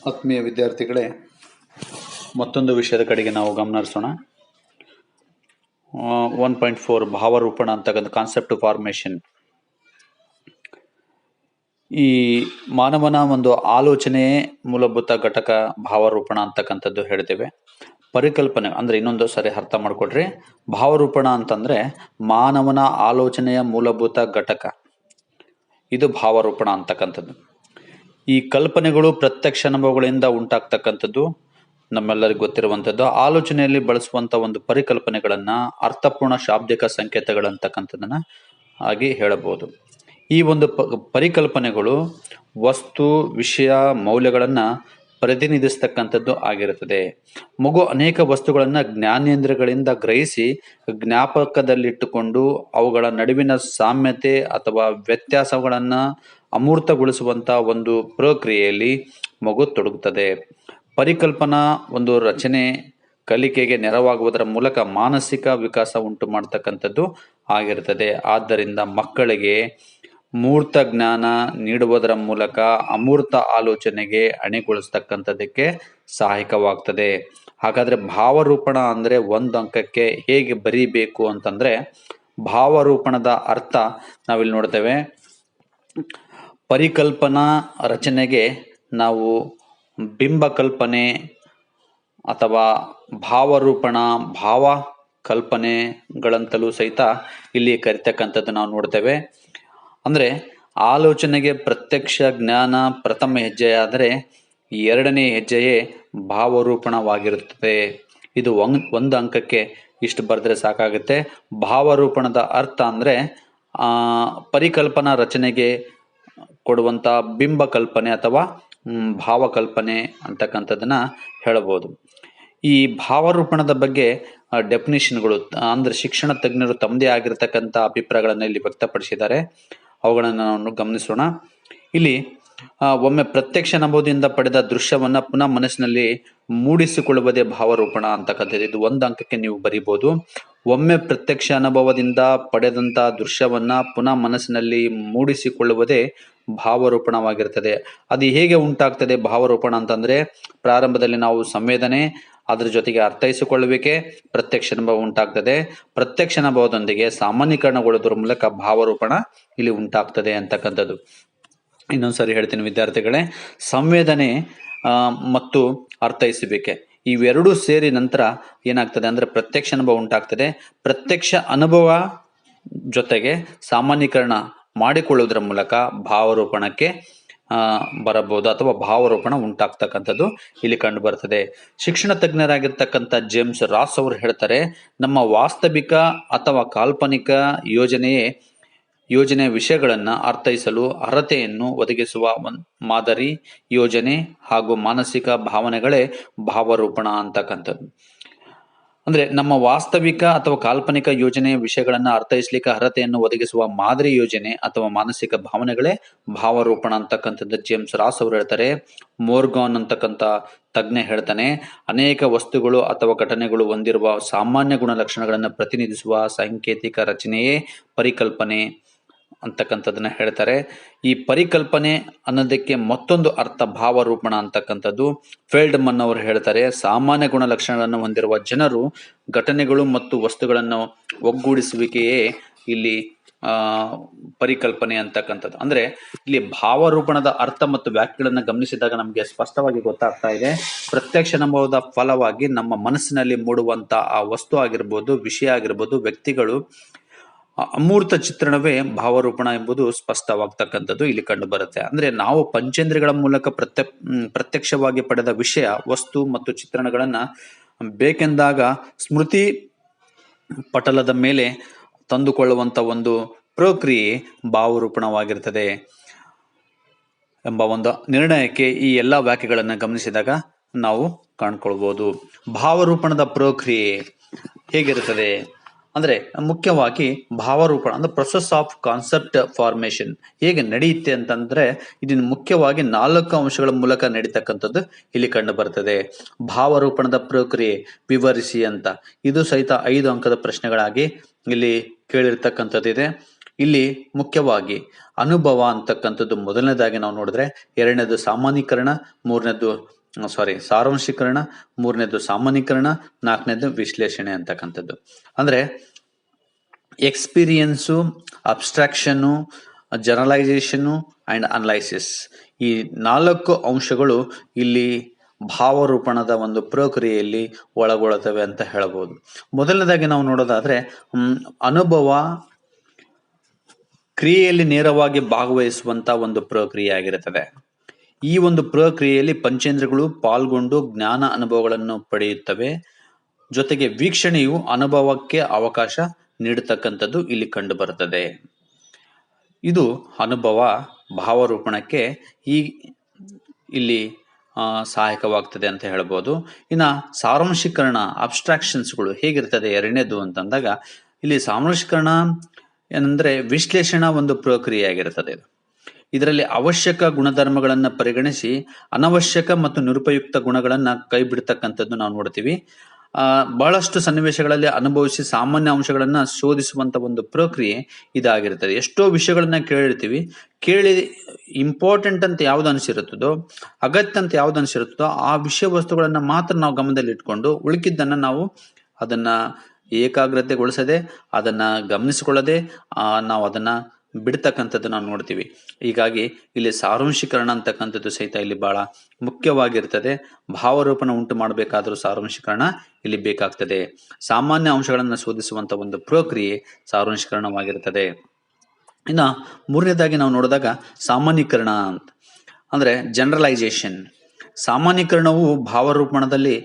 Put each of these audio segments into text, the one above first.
ಆತ್ಮೀಯ ವಿದ್ಯಾರ್ಥಿಗಳೇ, ಮತ್ತೊಂದು ವಿಷಯದ ಕಡೆಗೆ ನಾವು ಗಮನ ಹರಿಸೋಣ. 1.4 ಭಾವರೂಪಣ ಅಂತಕ್ಕಂಥ ಕಾನ್ಸೆಪ್ಟ್ ಫಾರ್ಮೇಷನ್. ಈ ಮಾನವನ ಒಂದು ಆಲೋಚನೆ ಮೂಲಭೂತ ಘಟಕ ಭಾವರೂಪಣ ಅಂತಕ್ಕಂಥದ್ದು ಹೇಳ್ತೇವೆ. ಪರಿಕಲ್ಪನೆ ಅಂದ್ರೆ ಇನ್ನೊಂದು ಸರಿ ಅರ್ಥ ಮಾಡ್ಕೊಡ್ರಿ. ಭಾವರೂಪಣ ಅಂತಂದ್ರೆ ಮಾನವನ ಆಲೋಚನೆಯ ಮೂಲಭೂತ ಘಟಕ, ಇದು ಭಾವರೂಪಣ ಅಂತಕ್ಕಂಥದ್ದು. ಈ ಕಲ್ಪನೆಗಳು ಪ್ರತ್ಯಕ್ಷ ಅನುಭವಗಳಿಂದ ಉಂಟಾಗ್ತಕ್ಕಂಥದ್ದು ನಮ್ಮೆಲ್ಲರಿಗೂ ಗೊತ್ತಿರುವಂಥದ್ದು. ಆಲೋಚನೆಯಲ್ಲಿ ಬಳಸುವಂತ ಒಂದು ಪರಿಕಲ್ಪನೆಗಳನ್ನ ಅರ್ಥಪೂರ್ಣ ಶಾಬ್ದಿಕ ಸಂಕೇತಗಳಂತಕ್ಕಂಥದನ್ನ ಆಗಿ ಹೇಳಬಹುದು. ಈ ಒಂದು ಪರಿಕಲ್ಪನೆಗಳು ವಸ್ತು, ವಿಷಯ, ಮೌಲ್ಯಗಳನ್ನ ಪ್ರತಿನಿಧಿಸ್ತಕ್ಕಂಥದ್ದು ಆಗಿರುತ್ತದೆ. ಮಗು ಅನೇಕ ವಸ್ತುಗಳನ್ನ ಜ್ಞಾನೇಂದ್ರಗಳಿಂದ ಗ್ರಹಿಸಿ ಜ್ಞಾಪಕದಲ್ಲಿಟ್ಟುಕೊಂಡು ಅವುಗಳ ನಡುವಿನ ಸಾಮ್ಯತೆ ಅಥವಾ ವ್ಯತ್ಯಾಸಗಳನ್ನ ಅಮೂರ್ತಗೊಳಿಸುವಂತ ಒಂದು ಪ್ರಕ್ರಿಯೆಯಲ್ಲಿ ಮಗು ತೊಡಗುತ್ತದೆ. ಪರಿಕಲ್ಪನಾ ಒಂದು ರಚನೆ ಕಲಿಕೆಗೆ ನೆರವಾಗುವುದರ ಮೂಲಕ ಮಾನಸಿಕ ವಿಕಾಸ ಉಂಟು ಮಾಡತಕ್ಕಂಥದ್ದು ಆಗಿರುತ್ತದೆ. ಆದ್ದರಿಂದ ಮಕ್ಕಳಿಗೆ ಮೂರ್ತ ಜ್ಞಾನ ನೀಡುವುದರ ಮೂಲಕ ಅಮೂರ್ತ ಆಲೋಚನೆಗೆ ಅಣಿಗೊಳಿಸ್ತಕ್ಕಂಥದ್ದಕ್ಕೆ ಸಹಾಯಕವಾಗ್ತದೆ. ಹಾಗಾದ್ರೆ ಭಾವರೂಪಣ ಅಂದ್ರೆ ಒಂದು ಅಂಕಕ್ಕೆ ಹೇಗೆ ಬರೀಬೇಕು ಅಂತಂದ್ರೆ, ಭಾವರೂಪಣದ ಅರ್ಥ ನಾವಿಲ್ಲಿ ನೋಡ್ತೇವೆ. ಪರಿಕಲ್ಪನಾ ರಚನೆಗೆ ನಾವು ಬಿಂಬ ಕಲ್ಪನೆ ಅಥವಾ ಭಾವರೂಪಣ, ಭಾವ ಕಲ್ಪನೆಗಳಂತಲೂ ಸಹಿತ ಇಲ್ಲಿ ಕರಿತಕ್ಕಂಥದ್ದು ನಾವು ನೋಡ್ತೇವೆ. ಅಂದ್ರೆ ಆಲೋಚನೆಗೆ ಪ್ರತ್ಯಕ್ಷ ಜ್ಞಾನ ಪ್ರಥಮ ಹೆಜ್ಜೆಯಾದರೆ ಎರಡನೇ ಹೆಜ್ಜೆಯೇ ಭಾವರೂಪಣವಾಗಿರುತ್ತದೆ. ಇದು ಒಂದು ಅಂಕಕ್ಕೆ ಇಷ್ಟು ಬರೆದ್ರೆ ಸಾಕಾಗುತ್ತೆ. ಭಾವರೂಪಣದ ಅರ್ಥ ಅಂದ್ರೆ ಪರಿಕಲ್ಪನಾ ರಚನೆಗೆ ಕೊಡುವಂತ ಬಿಂಬ ಕಲ್ಪನೆ ಅಥವಾ ಭಾವಕಲ್ಪನೆ ಅಂತಕ್ಕಂಥದ್ದನ್ನ ಹೇಳಬಹುದು. ಈ ಭಾವರೂಪಣದ ಬಗ್ಗೆ ಡೆಫಿನಿಷನ್ಗಳು ಅಂದ್ರೆ ಶಿಕ್ಷಣ ತಜ್ಞರು ತಮ್ಮದೇ ಆಗಿರತಕ್ಕಂಥ ಅಭಿಪ್ರಾಯಗಳನ್ನು ಇಲ್ಲಿ ವ್ಯಕ್ತಪಡಿಸಿದ್ದಾರೆ. ಅವುಗಳನ್ನು ನಾವು ಗಮನಿಸೋಣ. ಇಲ್ಲಿ ಒಮ್ಮೆ ಪ್ರತ್ಯಕ್ಷ ಅನುಭವದಿಂದ ಪಡೆದ ದೃಶ್ಯವನ್ನ ಪುನಃ ಮನಸ್ಸಿನಲ್ಲಿ ಮೂಡಿಸಿಕೊಳ್ಳುವುದೇ ಭಾವರೂಪಣ ಅಂತಕ್ಕಂಥದ್ದು. ಇದು ಒಂದು ಅಂಕಕ್ಕೆ ನೀವು ಬರೀಬಹುದು. ಒಮ್ಮೆ ಪ್ರತ್ಯಕ್ಷ ಅನುಭವದಿಂದ ಪಡೆದಂತ ದೃಶ್ಯವನ್ನ ಪುನಃ ಮನಸ್ಸಿನಲ್ಲಿ ಮೂಡಿಸಿಕೊಳ್ಳುವುದೇ ಭಾವರೂಪಣವಾಗಿರ್ತದೆ. ಅದು ಹೇಗೆ ಉಂಟಾಗ್ತದೆ ಭಾವರೂಪಣ ಅಂತಂದ್ರೆ, ಪ್ರಾರಂಭದಲ್ಲಿ ನಾವು ಸಂವೇದನೆ, ಅದ್ರ ಜೊತೆಗೆ ಅರ್ಥೈಸಿಕೊಳ್ಳುವಿಕೆ, ಪ್ರತ್ಯಕ್ಷ ಅನುಭವ ಉಂಟಾಗ್ತದೆ. ಪ್ರತ್ಯಕ್ಷ ಅನುಭವದೊಂದಿಗೆ ಸಾಮಾನ್ಯೀಕರಣಗೊಳ್ಳುವುದರ ಮೂಲಕ ಭಾವರೂಪಣ ಇಲ್ಲಿ ಉಂಟಾಗ್ತದೆ ಅಂತಕ್ಕಂಥದ್ದು. ಇನ್ನೊಂದ್ಸರಿ ಹೇಳ್ತೀನಿ ವಿದ್ಯಾರ್ಥಿಗಳೇ, ಸಂವೇದನೆ ಮತ್ತು ಅರ್ಥೈಸುವಿಕೆ ಇವೆರಡೂ ಸೇರಿ ನಂತರ ಏನಾಗ್ತದೆ ಅಂದ್ರೆ ಪ್ರತ್ಯಕ್ಷ ಅನುಭವ ಉಂಟಾಗ್ತದೆ. ಪ್ರತ್ಯಕ್ಷ ಅನುಭವ ಜೊತೆಗೆ ಸಾಮಾನ್ಯೀಕರಣ ಮಾಡಿಕೊಳ್ಳುವುದರ ಮೂಲಕ ಭಾವರೂಪಣಕ್ಕೆ ಬರಬಹುದು ಅಥವಾ ಭಾವರೂಪಣ ಉಂಟಾಗ್ತಕ್ಕಂಥದ್ದು ಇಲ್ಲಿ ಕಂಡು ಬರ್ತದೆ. ಶಿಕ್ಷಣ ತಜ್ಞರಾಗಿರ್ತಕ್ಕಂಥ ಜೇಮ್ಸ್ ರಾಸ್ ಅವರು ಹೇಳ್ತಾರೆ, ನಮ್ಮ ವಾಸ್ತವಿಕ ಅಥವಾ ಕಾಲ್ಪನಿಕ ಯೋಜನೆ ವಿಷಯಗಳನ್ನ ಅರ್ಥೈಸಲು ಅರ್ಹತೆಯನ್ನು ಒದಗಿಸುವ ಮಾದರಿ, ಯೋಜನೆ ಹಾಗೂ ಮಾನಸಿಕ ಭಾವನೆಗಳೇ ಭಾವರೂಪಣ ಅಂತಕ್ಕಂಥದ್ದು. ಅಂದ್ರೆ ನಮ್ಮ ವಾಸ್ತವಿಕ ಅಥವಾ ಕಾಲ್ಪನಿಕ ಯೋಜನೆಯ ವಿಷಯಗಳನ್ನ ಅರ್ಥೈಸ್ಲಿಕ್ಕೆ ಅರ್ಹತೆಯನ್ನು ಒದಗಿಸುವ ಮಾದರಿ, ಯೋಜನೆ ಅಥವಾ ಮಾನಸಿಕ ಭಾವನೆಗಳೇ ಭಾವರೂಪಣ ಅಂತಕ್ಕಂಥದ್ದು ಜೇಮ್ಸ್ ರಾಸ್ ಅವರು ಹೇಳ್ತಾರೆ. ಮೋರ್ಗಾನ್ ಅಂತಕ್ಕಂಥ ತಜ್ಞ ಹೇಳ್ತಾನೆ, ಅನೇಕ ವಸ್ತುಗಳು ಅಥವಾ ಘಟನೆಗಳು ಹೊಂದಿರುವ ಸಾಮಾನ್ಯ ಗುಣಲಕ್ಷಣಗಳನ್ನು ಪ್ರತಿನಿಧಿಸುವ ಸಾಂಕೇತಿಕ ರಚನೆಯೇ ಪರಿಕಲ್ಪನೆ ಅಂತಕ್ಕಂಥದ್ದನ್ನ ಹೇಳ್ತಾರೆ. ಈ ಪರಿಕಲ್ಪನೆ ಅನ್ನೋದಕ್ಕೆ ಮತ್ತೊಂದು ಅರ್ಥ ಭಾವರೂಪಣ ಅಂತಕ್ಕಂಥದ್ದು. ಫೆಲ್ಡ್ಮನ್ ಅವರು ಹೇಳ್ತಾರೆ, ಸಾಮಾನ್ಯ ಗುಣಲಕ್ಷಣಗಳನ್ನು ಹೊಂದಿರುವ ಜನರು, ಘಟನೆಗಳು ಮತ್ತು ವಸ್ತುಗಳನ್ನು ಒಗ್ಗೂಡಿಸುವಿಕೆಯೇ ಇಲ್ಲಿ ಪರಿಕಲ್ಪನೆ ಅಂತಕ್ಕಂಥದ್ದು. ಅಂದ್ರೆ ಇಲ್ಲಿ ಭಾವರೂಪಣದ ಅರ್ಥ ಮತ್ತು ವ್ಯಾಖ್ಯೆಗಳನ್ನ ಗಮನಿಸಿದಾಗ ನಮಗೆ ಸ್ಪಷ್ಟವಾಗಿ ಗೊತ್ತಾಗ್ತಾ ಇದೆ. ಪ್ರತ್ಯಕ್ಷ ಅನುಭವದ ಫಲವಾಗಿ ನಮ್ಮ ಮನಸ್ಸಿನಲ್ಲಿ ಮೂಡುವಂತ ಆ ವಸ್ತು ಆಗಿರ್ಬೋದು, ವಿಷಯ ಆಗಿರ್ಬೋದು, ವ್ಯಕ್ತಿಗಳು ಅಮೂರ್ತ ಚಿತ್ರಣವೇ ಭಾವರೂಪಣ ಎಂಬುದು ಸ್ಪಷ್ಟವಾಗ್ತಕ್ಕಂಥದ್ದು ಇಲ್ಲಿ ಕಂಡು ಬರುತ್ತೆ. ಅಂದ್ರೆ ನಾವು ಪಂಚೇಂದ್ರಿಯಗಳ ಮೂಲಕ ಪ್ರತ್ಯಕ್ಷವಾಗಿ ಪಡೆದ ವಿಷಯ, ವಸ್ತು ಮತ್ತು ಚಿತ್ರಣಗಳನ್ನ ಬೇಕೆಂದಾಗ ಸ್ಮೃತಿ ಪಟಲದ ಮೇಲೆ ತಂದುಕೊಳ್ಳುವಂತ ಒಂದು ಪ್ರಕ್ರಿಯೆ ಭಾವರೂಪಣವಾಗಿರ್ತದೆ ಎಂಬ ಒಂದು ನಿರ್ಣಯಕ್ಕೆ ಈ ಎಲ್ಲಾ ವ್ಯಾಖ್ಯೆಗಳನ್ನ ಗಮನಿಸಿದಾಗ ನಾವು ಕಾಣ್ಕೊಳ್ಬಹುದು. ಭಾವರೂಪಣದ ಪ್ರಕ್ರಿಯೆ ಹೇಗಿರುತ್ತದೆ ಅಂದ್ರೆ, ಮುಖ್ಯವಾಗಿ ಭಾವರೂಪಣ ಅಂದ್ರೆ ಪ್ರೊಸೆಸ್ ಆಫ್ ಕಾನ್ಸೆಪ್ಟ್ ಫಾರ್ಮೇಶನ್ ಹೇಗೆ ನಡೆಯುತ್ತೆ ಅಂತಂದ್ರೆ, ಇದನ್ನು ಮುಖ್ಯವಾಗಿ 4 ಅಂಶಗಳ ಮೂಲಕ ನಡೀತಕ್ಕಂಥದ್ದು ಇಲ್ಲಿ ಕಂಡು ಬರ್ತದೆ. ಭಾವರೂಪಣದ ಪ್ರಕ್ರಿಯೆ ವಿವರಿಸಿ ಅಂತ ಇದು ಸಹಿತ 5 ಅಂಕದ ಪ್ರಶ್ನೆಗಳಾಗಿ ಇಲ್ಲಿ ಕೇಳಿರ್ತಕ್ಕಂಥದ್ದಿದೆ. ಇಲ್ಲಿ ಮುಖ್ಯವಾಗಿ ಅನುಭವ ಅಂತಕ್ಕಂಥದ್ದು ಮೊದಲನೇದಾಗಿ ನಾವು ನೋಡಿದ್ರೆ, ಎರಡನೇದು ಸಾಮಾನ್ಯೀಕರಣ, ಮೂರನೇದು ಸಾರಾಂಶೀಕರಣ, ಮೂರನೇದು ಸಾಮಾನ್ಯೀಕರಣ, ನಾಲ್ಕನೇದು ವಿಶ್ಲೇಷಣೆ ಅಂತಕ್ಕಂಥದ್ದು. ಅಂದ್ರೆ ಎಕ್ಸ್ಪೀರಿಯನ್ಸು, ಅಬ್ಸ್ಟ್ರಾಕ್ಷನ್ನು, ಜನರಲೈಸೇಷನ್ನು ಅಂಡ್ ಅನಲೈಸಿಸ್, ಈ 4 ಅಂಶಗಳು ಇಲ್ಲಿ ಭಾವರೂಪಣದ ಒಂದು ಪ್ರಕ್ರಿಯೆಯಲ್ಲಿ ಒಳಗೊಳ್ಳುತ್ತವೆ ಅಂತ ಹೇಳಬಹುದು. ಮೊದಲನೇದಾಗಿ ನಾವು ನೋಡೋದಾದ್ರೆ ಅನುಭವ ಕ್ರಿಯೆಯಲ್ಲಿ ನೇರವಾಗಿ ಭಾಗವಹಿಸುವಂತ ಒಂದು ಪ್ರಕ್ರಿಯೆ ಆಗಿರುತ್ತದೆ. ಈ ಒಂದು ಪ್ರಕ್ರಿಯೆಯಲ್ಲಿ ಪಂಚೇಂದ್ರಗಳು ಪಾಲ್ಗೊಂಡು ಜ್ಞಾನ ಅನುಭವಗಳನ್ನು ಪಡೆಯುತ್ತವೆ. ಜೊತೆಗೆ ವೀಕ್ಷಣೆಯು ಅನುಭವಕ್ಕೆ ಅವಕಾಶ ನೀಡತಕ್ಕಂಥದ್ದು ಇಲ್ಲಿ ಕಂಡು ಬರುತ್ತದೆ. ಇದು ಅನುಭವ ಭಾವರೂಪಣಕ್ಕೆ ಇಲ್ಲಿ ಸಹಾಯಕವಾಗ್ತದೆ ಅಂತ ಹೇಳ್ಬೋದು. ಇನ್ನ ಸಾರಾಂಶೀಕರಣ, ಅಬ್ಸ್ಟ್ರಾಕ್ಷನ್ಸ್ಗಳು ಹೇಗಿರ್ತದೆ ಎರಡನೇದು ಅಂತಂದಾಗ, ಇಲ್ಲಿ ಸಾರಾಂಶೀಕರಣ ಏನಂದ್ರೆ ವಿಶ್ಲೇಷಣಾ ಒಂದು ಪ್ರಕ್ರಿಯೆ ಆಗಿರುತ್ತದೆ. ಇದರಲ್ಲಿ ಅವಶ್ಯಕ ಗುಣಧರ್ಮಗಳನ್ನ ಪರಿಗಣಿಸಿ ಅನವಶ್ಯಕ ಮತ್ತು ನಿರುಪಯುಕ್ತ ಗುಣಗಳನ್ನ ಕೈ ಬಿಡ್ತಕ್ಕಂಥದ್ದು ನಾವು ನೋಡ್ತೀವಿ. ಬಹಳಷ್ಟು ಸನ್ನಿವೇಶಗಳಲ್ಲಿ ಅನುಭವಿಸಿ ಸಾಮಾನ್ಯ ಅಂಶಗಳನ್ನ ಶೋಧಿಸುವಂತ ಒಂದು ಪ್ರಕ್ರಿಯೆ ಇದಾಗಿರ್ತದೆ. ಎಷ್ಟೋ ವಿಷಯಗಳನ್ನ ಕೇಳಿ ಇಂಪಾರ್ಟೆಂಟ್ ಅಂತ ಯಾವ್ದು ಅನಿಸಿರುತ್ತದೋ, ಅಗತ್ಯ ಅಂತ ಯಾವ್ದು ಅನಿಸಿರುತ್ತದೋ ಆ ವಿಷಯ ವಸ್ತುಗಳನ್ನ ಮಾತ್ರ ನಾವು ಗಮನದಲ್ಲಿ ಇಟ್ಕೊಂಡು ಉಳಿಕಿದ್ದನ್ನ ನಾವು ಅದನ್ನ ಏಕಾಗ್ರತೆಗೊಳಿಸದೆ, ಅದನ್ನ ಗಮನಿಸಿಕೊಳ್ಳದೆ ನಾವು ಅದನ್ನ ಬಿಡ್ತಕ್ಕಂಥದ್ದು ನಾವು ನೋಡ್ತೀವಿ. ಹೀಗಾಗಿ ಇಲ್ಲಿ ಸಾರಾಂಶೀಕರಣ ಅಂತಕ್ಕಂಥದ್ದು ಸಹಿತ ಇಲ್ಲಿ ಬಹಳ ಮುಖ್ಯವಾಗಿರ್ತದೆ. ಭಾವರೂಪನ ಉಂಟು ಮಾಡಬೇಕಾದ್ರೂ ಸಾರಾಂಶೀಕರಣ ಇಲ್ಲಿ ಬೇಕಾಗ್ತದೆ. ಸಾಮಾನ್ಯ ಅಂಶಗಳನ್ನು ಶೋಧಿಸುವಂತ ಒಂದು ಪ್ರಕ್ರಿಯೆ ಸಾರಾಂಶೀಕರಣವಾಗಿರ್ತದೆ. ಇನ್ನು ಮೂರನೇದಾಗಿ ನಾವು ನೋಡಿದಾಗ ಸಾಮಾನ್ಯೀಕರಣ ಅಂದ್ರೆ ಜನರಲೈಸೇಷನ್. ಸಾಮಾನ್ಯೀಕರಣವು ಭಾವರೂಪಣದಲ್ಲಿ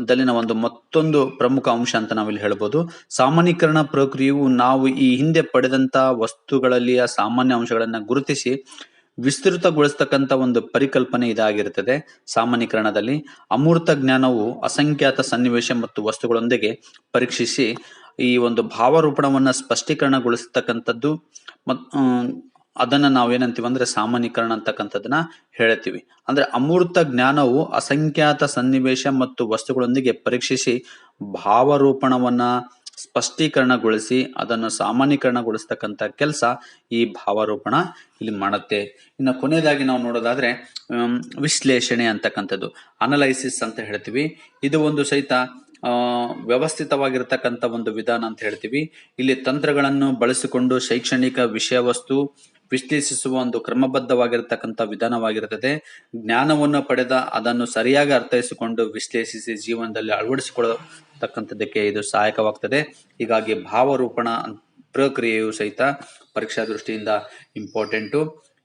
ದಲ್ಲಿನ ಒಂದು ಮತ್ತೊಂದು ಪ್ರಮುಖ ಅಂಶ ಅಂತ ನಾವಿಲ್ಲಿ ಹೇಳ್ಬೋದು. ಸಾಮಾನ್ಯೀಕರಣ ಪ್ರಕ್ರಿಯೆಯು ನಾವು ಈ ಹಿಂದೆ ಪಡೆದಂತ ವಸ್ತುಗಳಲ್ಲಿಯ ಸಾಮಾನ್ಯ ಅಂಶಗಳನ್ನ ಗುರುತಿಸಿ ವಿಸ್ತೃತಗೊಳಿಸ್ತಕ್ಕಂಥ ಒಂದು ಪರಿಕಲ್ಪನೆ ಇದಾಗಿರುತ್ತದೆ. ಸಾಮಾನ್ಯೀಕರಣದಲ್ಲಿ ಅಮೂರ್ತ ಜ್ಞಾನವು ಅಸಂಖ್ಯಾತ ಸನ್ನಿವೇಶ ಮತ್ತು ವಸ್ತುಗಳೊಂದಿಗೆ ಪರೀಕ್ಷಿಸಿ ಈ ಒಂದು ಭಾವರೂಪಣವನ್ನ ಸ್ಪಷ್ಟೀಕರಣಗೊಳಿಸ್ತಕ್ಕಂಥದ್ದು. ಅದನ್ನ ನಾವೇನಂತೀವಿ ಅಂದ್ರೆ ಸಾಮಾನ್ಯೀಕರಣ ಅಂತಕ್ಕಂಥದ್ದನ್ನ ಹೇಳ್ತೀವಿ. ಅಂದ್ರೆ ಅಮೂರ್ತ ಜ್ಞಾನವು ಅಸಂಖ್ಯಾತ ಸನ್ನಿವೇಶ ಮತ್ತು ವಸ್ತುಗಳೊಂದಿಗೆ ಪರೀಕ್ಷಿಸಿ ಭಾವರೂಪಣವನ್ನ ಸ್ಪಷ್ಟೀಕರಣಗೊಳಿಸಿ ಅದನ್ನು ಸಾಮಾನ್ಯೀಕರಣಗೊಳಿಸ್ತಕ್ಕಂಥ ಕೆಲಸ ಈ ಭಾವರೂಪಣ ಇಲ್ಲಿ ಮಾಡುತ್ತೆ. ಇನ್ನು ಕೊನೆಯದಾಗಿ ನಾವು ನೋಡೋದಾದ್ರೆ ವಿಶ್ಲೇಷಣೆ ಅಂತಕ್ಕಂಥದ್ದು, ಅನಲೈಸಿಸ್ ಅಂತ ಹೇಳ್ತೀವಿ. ಇದು ಒಂದು ಸಹಿತ ವ್ಯವಸ್ಥಿತವಾಗಿರ್ತಕ್ಕಂಥ ಒಂದು ವಿಧಾನ ಅಂತ ಹೇಳ್ತೀವಿ. ಇಲ್ಲಿ ತಂತ್ರಗಳನ್ನು ಬಳಸಿಕೊಂಡು ಶೈಕ್ಷಣಿಕ ವಿಷಯ ವಸ್ತು ವಿಶ್ಲೇಷಿಸುವ ಒಂದು ಕ್ರಮಬದ್ಧವಾಗಿರ್ತಕ್ಕಂಥ ವಿಧಾನವಾಗಿರುತ್ತದೆ. ಜ್ಞಾನವನ್ನು ಪಡೆದ ಅದನ್ನು ಸರಿಯಾಗಿ ಅರ್ಥೈಸಿಕೊಂಡು ವಿಶ್ಲೇಷಿಸಿ ಜೀವನದಲ್ಲಿ ಅಳವಡಿಸಿಕೊಳ್ಳತಕ್ಕಂಥದ್ದಕ್ಕೆ ಇದು ಸಹಾಯಕವಾಗ್ತದೆ. ಹೀಗಾಗಿ ಭಾವರೂಪಣ ಪ್ರಕ್ರಿಯೆಯು ಸಹಿತ ಪರೀಕ್ಷಾ ದೃಷ್ಟಿಯಿಂದ ಇಂಪಾರ್ಟೆಂಟು.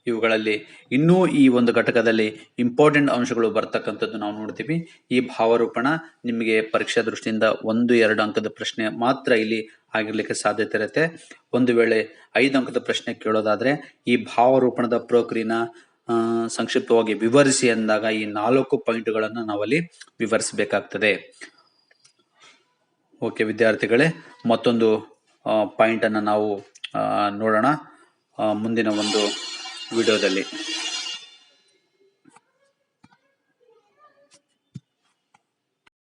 ಇವುಗಳಲ್ಲಿ ಇನ್ನೂ ಈ ಒಂದು ಘಟಕದಲ್ಲಿ ಇಂಪಾರ್ಟೆಂಟ್ ಅಂಶಗಳು ಬರ್ತಕ್ಕಂಥದ್ದು ನಾವು ನೋಡ್ತೀವಿ. ಈ ಭಾವರೂಪಣ ನಿಮಗೆ ಪರೀಕ್ಷಾ ದೃಷ್ಟಿಯಿಂದ 1-2 ಅಂಕದ ಪ್ರಶ್ನೆ ಮಾತ್ರ ಇಲ್ಲಿ ಆಗಿರ್ಲಿಕ್ಕೆ ಸಾಧ್ಯತೆ ಇರುತ್ತೆ. ಒಂದು ವೇಳೆ 5 ಅಂಕದ ಪ್ರಶ್ನೆ ಕೇಳೋದಾದ್ರೆ ಈ ಭಾವರೂಪಣದ ಪ್ರಕ್ರಿಯೆನ ಸಂಕ್ಷಿಪ್ತವಾಗಿ ವಿವರಿಸಿ ಅಂದಾಗ ಈ 4 ಪಾಯಿಂಟ್ಗಳನ್ನ ನಾವಲ್ಲಿ ವಿವರಿಸಬೇಕಾಗ್ತದೆ. ಓಕೆ ವಿದ್ಯಾರ್ಥಿಗಳೇ, ಮತ್ತೊಂದು ಪಾಯಿಂಟ್ ಅನ್ನ ನಾವು ನೋಡೋಣ ಮುಂದಿನ ಒಂದು ವಿಡಿಯೋದಲ್ಲಿ.